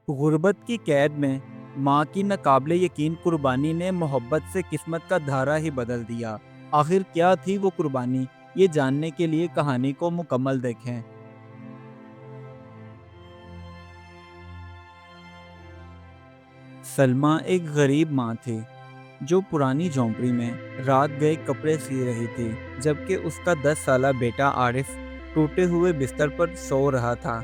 गुर्बत की कैद में माँ की नाकाबिले यकीन कुर्बानी ने मोहब्बत से किस्मत का धारा ही बदल दिया। आखिर क्या थी वो कुर्बानी? ये जानने के लिए कहानी को मुकम्मल देखें। सलमा एक गरीब माँ थी जो पुरानी झोंपड़ी में रात गए कपड़े सी रही थी, जबकि उसका 10 साला बेटा आरिफ टूटे हुए बिस्तर पर सो रहा था।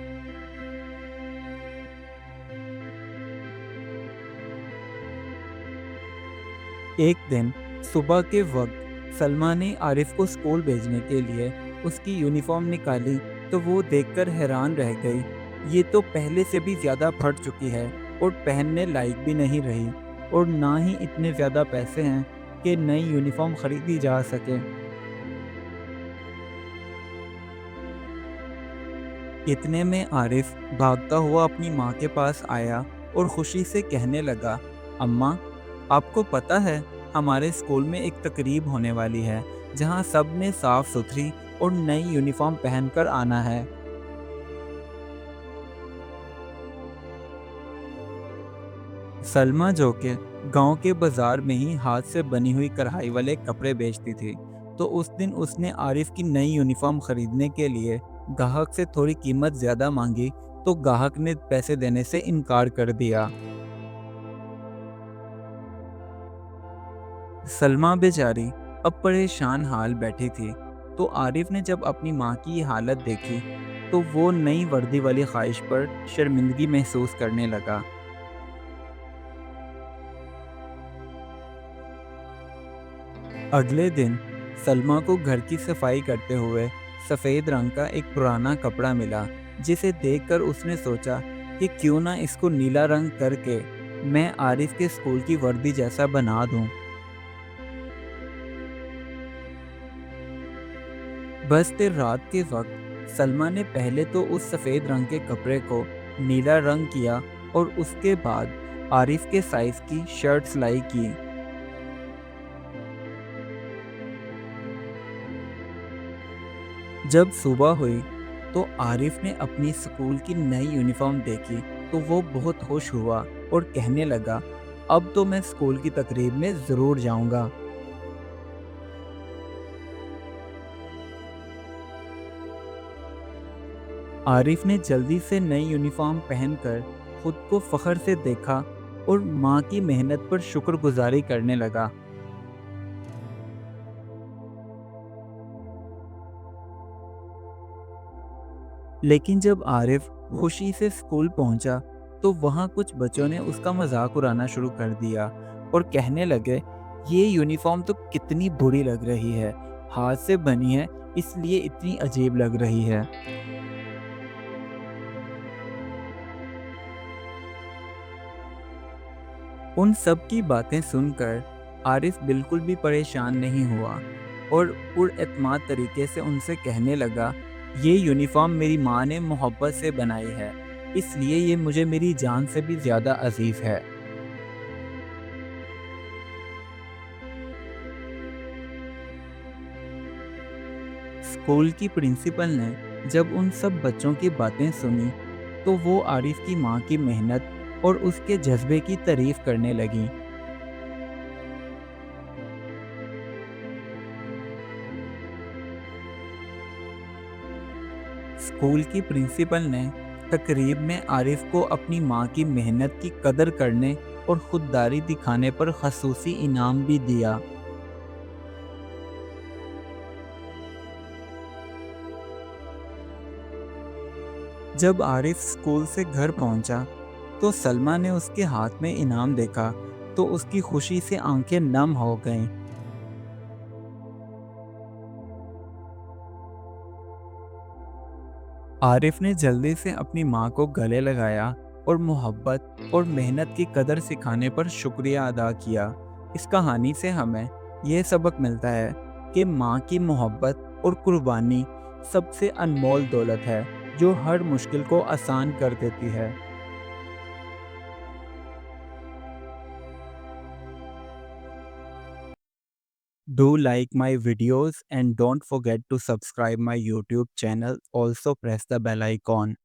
एक दिन सुबह के वक्त सलमा ने आरिफ को स्कूल भेजने के लिए उसकी यूनिफॉर्म निकाली तो वो देखकर हैरान रह गई। ये तो पहले से भी ज़्यादा फट चुकी है और पहनने लायक भी नहीं रही, और ना ही इतने ज़्यादा पैसे हैं कि नई यूनिफॉर्म खरीदी जा सके। इतने में आरिफ भागता हुआ अपनी माँ के पास आया और खुशी से कहने लगा, अम्मा, आपको पता है हमारे स्कूल में एक तकरीब होने वाली है जहाँ सब ने साफ सुथरी और नई यूनिफॉर्म पहनकर आना है। सलमा, जो कि गांव के बाजार में ही हाथ से बनी हुई कढ़ाई वाले कपड़े बेचती थी, तो उस दिन उसने आरिफ की नई यूनिफॉर्म खरीदने के लिए ग्राहक से थोड़ी कीमत ज़्यादा मांगी, तो ग्राहक ने पैसे देने से इनकार कर दिया। सलमा बेचारी अब परेशान हाल बैठी थी, तो आरिफ ने जब अपनी माँ की ये हालत देखी तो वो नई वर्दी वाली ख्वाहिश पर शर्मिंदगी महसूस करने लगा। अगले दिन सलमा को घर की सफाई करते हुए सफ़ेद रंग का एक पुराना कपड़ा मिला, जिसे देखकर उसने सोचा कि क्यों ना इसको नीला रंग करके मैं आरिफ के स्कूल की वर्दी जैसा बना दूं। बस देर रात के वक्त सलमा ने पहले तो उस सफ़ेद रंग के कपड़े को नीला रंग किया और उसके बाद आरिफ के साइज़ की शर्ट सिलाई की। जब सुबह हुई तो आरिफ ने अपनी स्कूल की नई यूनिफॉर्म देखी तो वो बहुत खुश हुआ और कहने लगा, अब तो मैं स्कूल की तकरीब में ज़रूर जाऊंगा। आरिफ ने जल्दी से नई यूनिफॉर्म पहनकर खुद को फ़ख्र से देखा और माँ की मेहनत पर शुक्रगुजारी करने लगा। लेकिन जब आरिफ खुशी से स्कूल पहुंचा तो वहां कुछ बच्चों ने उसका मजाक उड़ाना शुरू कर दिया और कहने लगे, ये यूनिफॉर्म तो कितनी बुरी लग रही है, हाथ से बनी है इसलिए इतनी अजीब लग रही है। उन सब की बातें सुनकर आरिफ बिल्कुल भी परेशान नहीं हुआ और पुरएतमाद तरीके से उनसे कहने लगा, ये यूनिफॉर्म मेरी माँ ने मोहब्बत से बनाई है, इसलिए ये मुझे मेरी जान से भी ज़्यादा अजीज़ है। स्कूल की प्रिंसिपल ने जब उन सब बच्चों की बातें सुनी तो वो आरिफ की माँ की मेहनत और उसके जज्बे की तारीफ करने लगी। स्कूल की प्रिंसिपल ने तकरीब में आरिफ को अपनी माँ की मेहनत की कदर करने और खुददारी दिखाने पर खसूसी इनाम भी दिया। जब आरिफ स्कूल से घर पहुंचा तो सलमा ने उसके हाथ में इनाम देखा तो उसकी खुशी से आंखें नम हो गईं। आरिफ ने जल्दी से अपनी माँ को गले लगाया और मोहब्बत और मेहनत की कदर सिखाने पर शुक्रिया अदा किया। इस कहानी से हमें यह सबक मिलता है कि माँ की मोहब्बत और कुर्बानी सबसे अनमोल दौलत है जो हर मुश्किल को आसान कर देती है। Do like my videos and don't forget to subscribe my YouTube channel. Also press the bell icon.